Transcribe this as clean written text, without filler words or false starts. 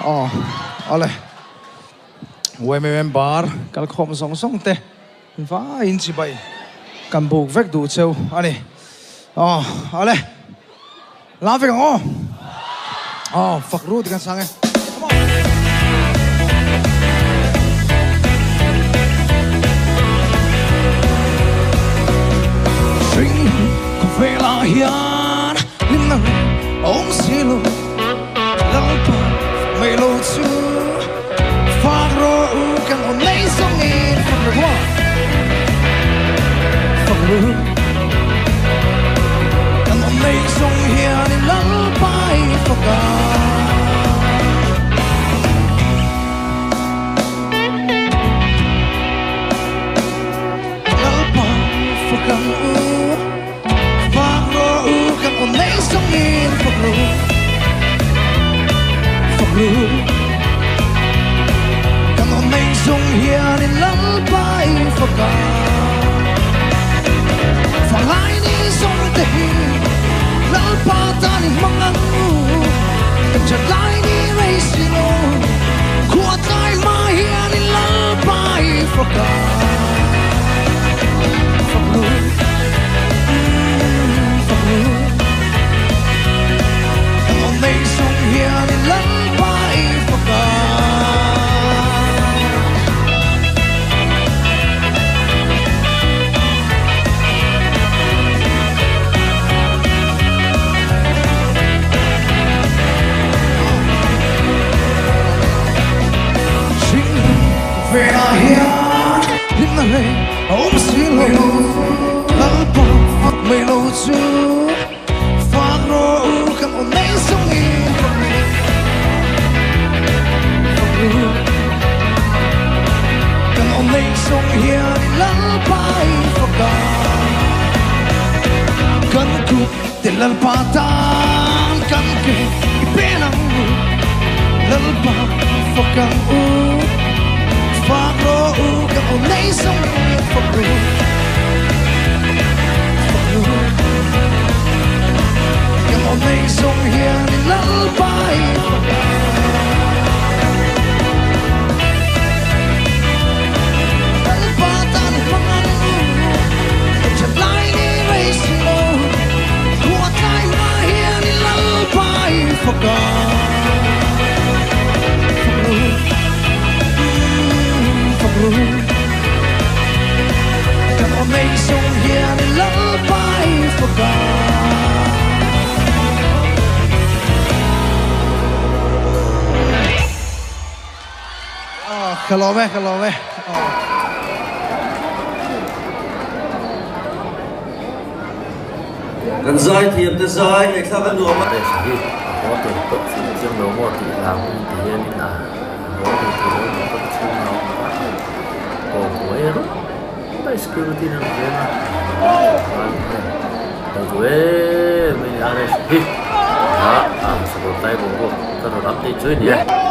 ole we bar kal khom song song te va in chi bai kan buk vek du cheu ani ole la vek fuck root kan sange sing vela hian lim na ong silo lalpa mai lo chu fuck root kan on nei song in fuck root kan on nei song hian in lalpa fuck kan on nei song hian in lalpai foka falai ni song te lalpa tan mangang kan chatlai ni raisino kuatai ma hian in lalpai foka kan on nei song hian in lalpai foka Vera hian lim na le om silo lalpa mai lo chu fuck ro kan on nei song in kan on nei song hian lalpai foka kan ku te lalpa tan kan ke ipenang lalpa foka fuck ro kan on nei song in fuck ro kan on nei song hian in lalpai lalpa tan mangan chatlai ni raisino kuatai ma hian in lalpai fuck kan on nei song hian in lalpai foka hello me gần rơi thì em tới rơi này sao vẫn đùa mà để chỉ đi có thể tự sự riêng đấu một thì làm thì em là có thể thấy nó có chung nó có cuối đó bây giờ cái tin là thế mà đầu cuối mình ra đây đi đó làm sự tay của tôi nó đắp đi chơi nhỉ